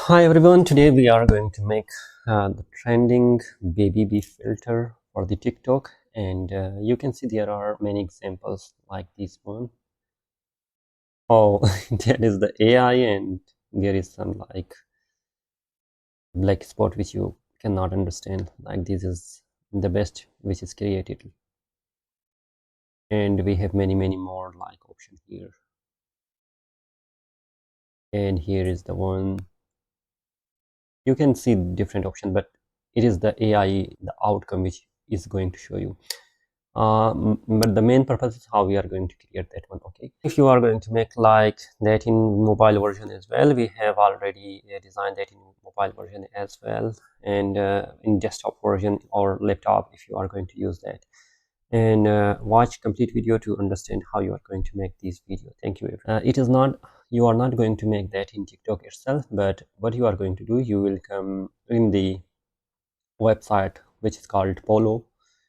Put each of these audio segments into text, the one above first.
Hi everyone, today we are going to make the trending baby bee filter for the TikTok, and you can see there are many examples like this one. Oh, that is the AI, and there is some like black spot which you cannot understand. Like this is the best which is created, and we have many more like option here. And here is the one. You can see different option, but it is the AI, the outcome which is going to show you. But the main purpose is how we are going to create that one. Okay, if you are going to make like that in mobile version as well, we have already designed that in mobile version as well, and in desktop version or laptop if you are going to use that. And watch complete video to understand how you are going to make this video. Thank you. It is not, you are not going to make that in TikTok itself, but what you are going to do, you will come in the website which is called polo.ai,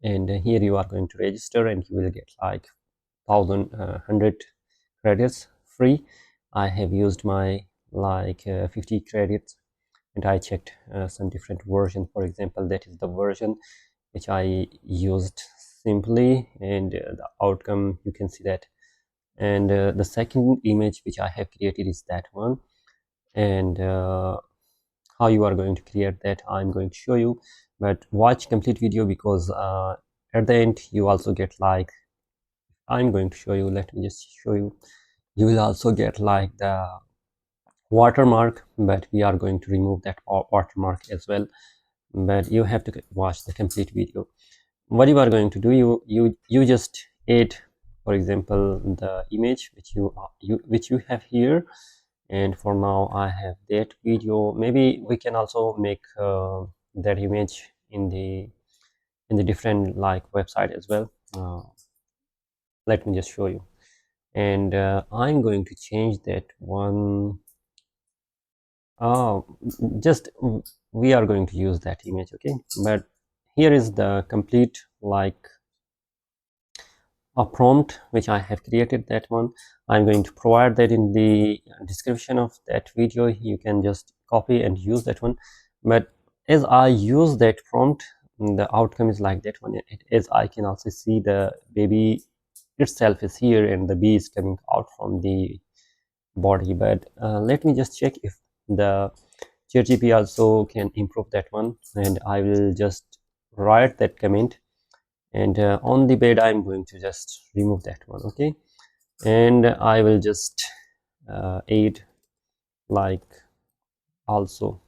and here you are going to register and you will get like 100 credits free. I have used my like 50 credits, and I checked some different version. For example, that is the version which I used simply, and the outcome you can see that. And the second image which I have created is that one, and how you are going to create that I'm going to show you, but watch complete video because at the end you also get like, I'm going to show you, let me just show you, you will also get like the watermark, but we are going to remove that watermark as well, but you have to watch the complete video. What you are going to do, you just add, for example, the image which you have here, and for now I have that video. Maybe we can also make that image in the different like website as well. Let me just show you, and I'm going to change that one. Oh, just we are going to use that image, okay, but here is the complete like a prompt which I have created. That one I'm going to provide that in the description of that video. You can just copy and use that one, but as I use that prompt, the outcome is like that one. As I can also see, the baby itself is here and the bee is coming out from the body. But let me just check if the ChatGPT also can improve that one, and I will just write that comment, and on the bed I'm going to just remove that one. Okay, and I will just add like also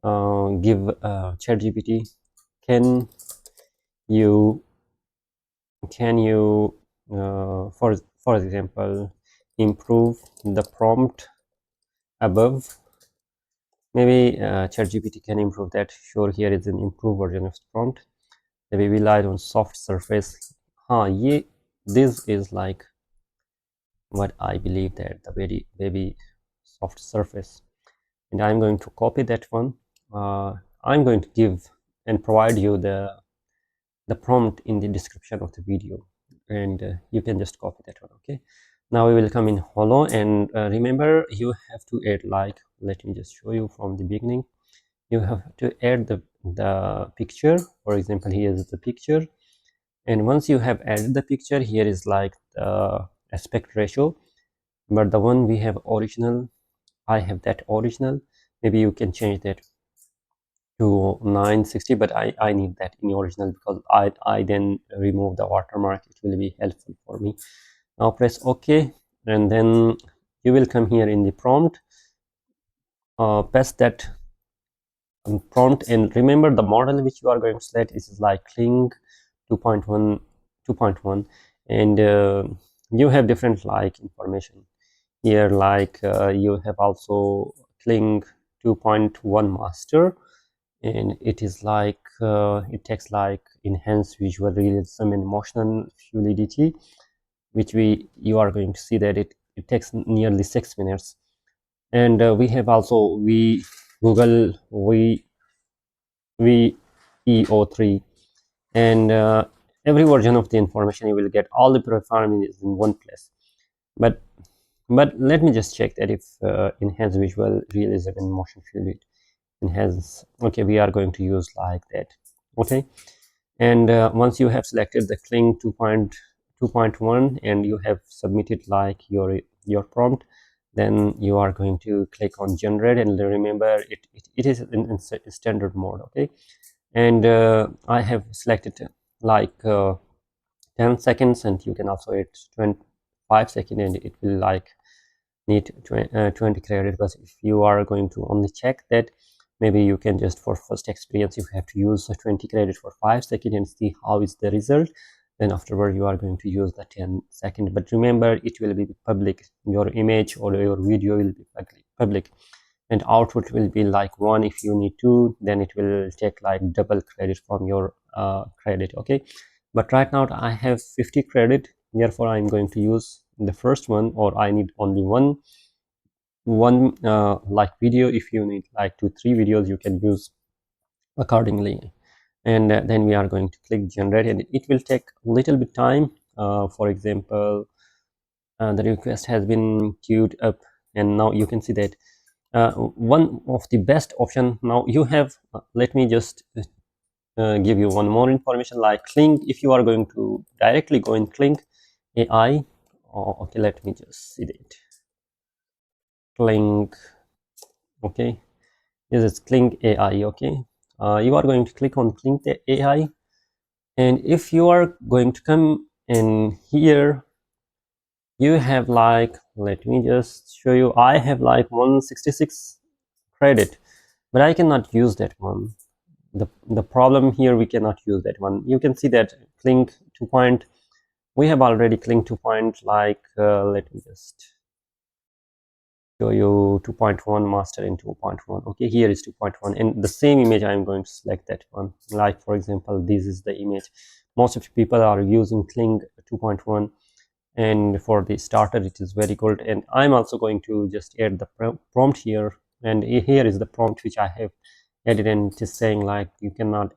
give ChatGPT, can you for example improve the prompt above. Maybe ChatGPT can improve that. Sure, here is an improved version of the prompt. The baby light on soft surface. Yeah, this is like what I believe, that the baby soft surface, and I'm going to copy that one. I'm going to give and provide you the prompt in the description of the video, and you can just copy that one. Okay, now we will come in Holo, and remember you have to add like, let me just show you from the beginning. You have to add the picture. For example, here is the picture, and once you have added the picture, here is like the aspect ratio, but the one we have original, I have that original. Maybe you can change that to 960, but I need that in the original because I then remove the watermark. It will be helpful for me. Now press OK, and then you will come here in the prompt, paste that prompt, and remember the model which you are going to select is like Kling 2.1, and you have different like information here, like you have also Kling 2.1 master, and it is like it takes like enhanced visual realism and emotional fluidity, which you are going to see that it takes nearly 6 minutes. And we have also Google VEO3, and every version of the information you will get all the performance in one place. But But let me just check that if enhance visual realism and motion fluid enhance. Okay, we are going to use like that. Okay, and once you have selected the Kling 2.1 and you have submitted like your prompt, then you are going to click on generate, and remember it is in standard mode. Okay, and I have selected like 10 seconds, and you can also hit 25 seconds, and it will like need 20 credit. But if you are going to only check that, maybe you can just, for first experience, you have to use 20 credit for 5 seconds and see how is the result. Then afterward you are going to use the 10 second. But remember, it will be public. Your image or your video will be public, and output will be like 1. If you need 2, then it will take like double credit from your credit. Okay, but right now I have 50 credit, therefore I'm going to use the first one, or I need only one like video. If you need like 2-3 videos, you can use accordingly. And then we are going to click generate, and it will take a little bit time. For example, the request has been queued up, and now you can see that one of the best option now you have. Let me just give you one more information, like Kling. If you are going to directly go in Kling AI, okay, let me just see that Kling. Okay, this is Kling AI. Okay, you are going to click on Kling AI, and if you are going to come in here, you have like, let me just show you, I have like 166 credit, but I cannot use that one. The problem here, we cannot use that one. You can see that Kling 2 point, we have already Kling 2 point, like let me just show you 2.1 master in 2.1. okay, here is 2.1, and the same image I'm going to select that one. Like for example, this is the image. Most of the people are using Kling 2.1, and for the starter it is very good. And I'm also going to just add the prompt here, and here is the prompt which I have added, and it is saying like you cannot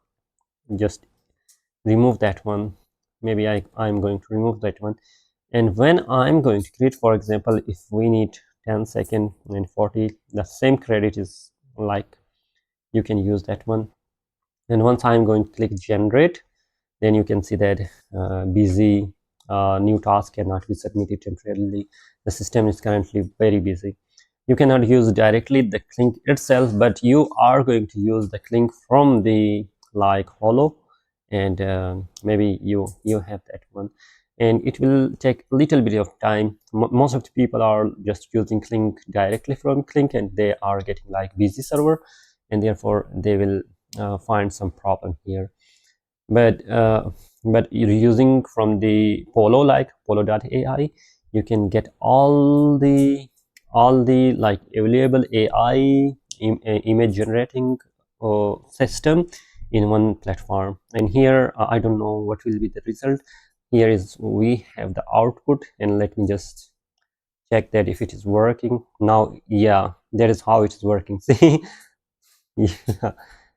just remove that one. Maybe I'm going to remove that one. And when I'm going to create, for example, if we need 10 second and 40, the same credit is like, you can use that one. And once I'm going to click generate, then you can see that busy, new task cannot be submitted temporarily. The system is currently very busy. You cannot use directly the Kling itself, but you are going to use the Kling from the like Holo, and maybe you have that one, and it will take a little bit of time. Most of the people are just using Kling directly from Kling, and they are getting like busy server, and therefore they will find some problem here. But you're using from the Polo, like polo.ai, you can get all the like available AI image generating system in one platform. And here I don't know what will be the result. Here is, we have the output, and let me just check that if it is working now. Yeah, that is how it is working. See, yeah,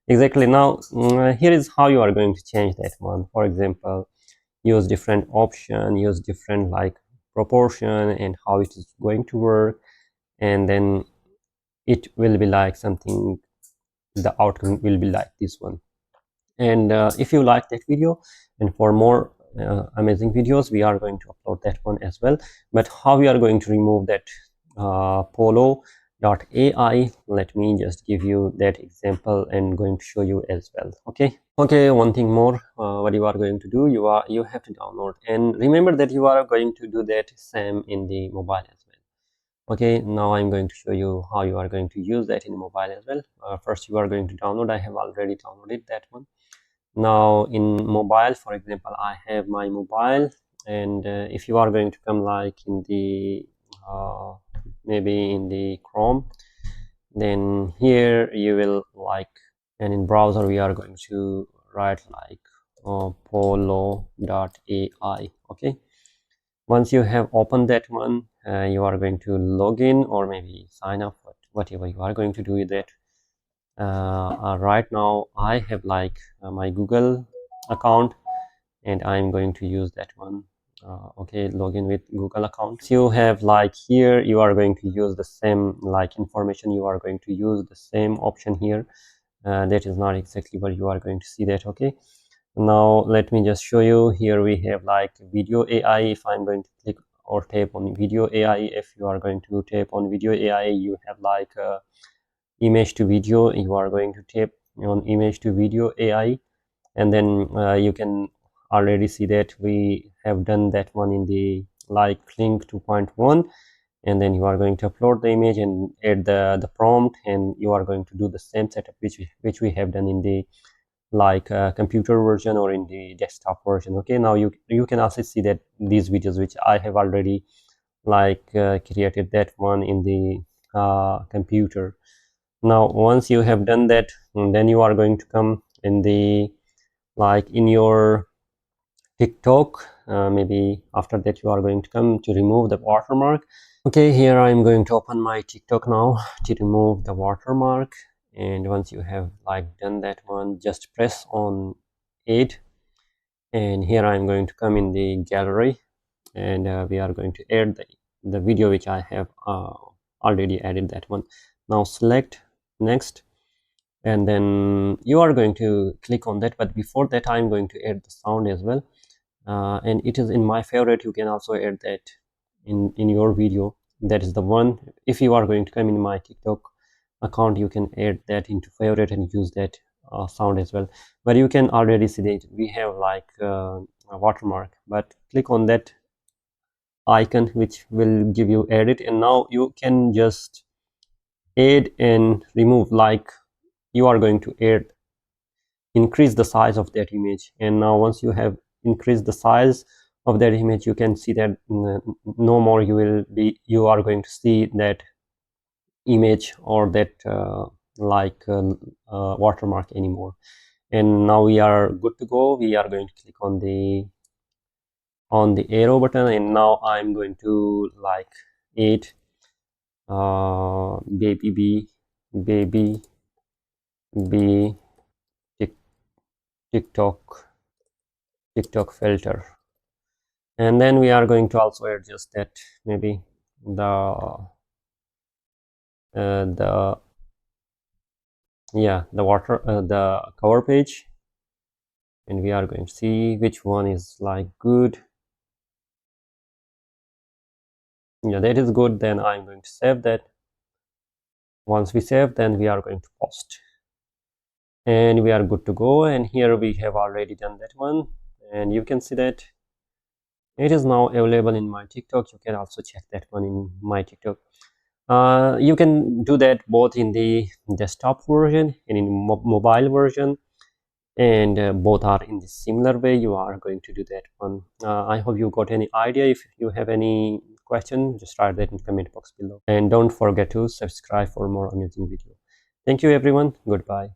exactly. Now here is how you are going to change that one. For example, use different option, use different like proportion, and how it is going to work, and then it will be like something, the outcome will be like this one. And if you like that video, and for more amazing videos, we are going to upload that one as well. But how we are going to remove that polo.ai, let me just give you that example and going to show you as well. Okay, one thing more, what you are going to do, you have to download, and remember that you are going to do that same in the mobile as well. Okay, now I'm going to show you how you are going to use that in mobile as well. First, you are going to download. I have already downloaded that one. Now in mobile, for example, I have my mobile, and if you are going to come like in the maybe in the Chrome, then here you will like, and in browser we are going to write like polo.ai. okay, once you have opened that one, you are going to log in or maybe sign up, whatever you are going to do with that. Right now I have like my Google account, and I'm going to use that one. okay, login with Google account. So you have like here, you are going to use the same like information, you are going to use the same option here. That is not exactly what you are going to see that. Okay, now let me just show you. Here we have like video AI. If I'm going to click or tap on video AI, if you are going to tap on video AI, you have like image to video. You are going to tap on image to video AI, and then you can already see that we have done that one in the like link 2.1. And then you are going to upload the image and add the prompt, and you are going to do the same setup which we have done in the like computer version or in the desktop version. Okay, now you can also see that these videos which I have already like created that one in the computer. Now once you have done that, then you are going to come in the like in your TikTok. Maybe after that you are going to come to remove the watermark. Okay, here I'm going to open my TikTok now to remove the watermark. And once you have like done that one, just press on it. And here I'm going to come in the gallery, and we are going to add the video which I have already added that one. Now select next, and then you are going to click on that. But before that, I'm going to add the sound as well. And it is in my favorite. You can also add that in your video. That is the one. If you are going to come in my TikTok account, you can add that into favorite and use that sound as well. But you can already see that we have like a watermark. But click on that icon which will give you edit, and now you can just add and remove. Like you are going to add, increase the size of that image, and now once you have increased the size of that image, you can see that no more you are going to see that image or that like watermark anymore. And now we are good to go. We are going to click on the arrow button, and now I'm going to like add baby b baby b tiktok tiktok filter. And then we are going to also adjust that, maybe the yeah, the cover page, and we are going to see which one is like good. Yeah, that is good. Then I'm going to save that. Once we save, then we are going to post, and we are good to go. And here we have already done that one, and you can see that it is now available in my TikTok. You can also check that one in my TikTok. You can do that both in the desktop version and in mobile version, and both are in the similar way. You are going to do that one. I hope you got any idea. If you have any question, just write that in the comment box below, and don't forget to subscribe for more amazing video. Thank you everyone. Goodbye.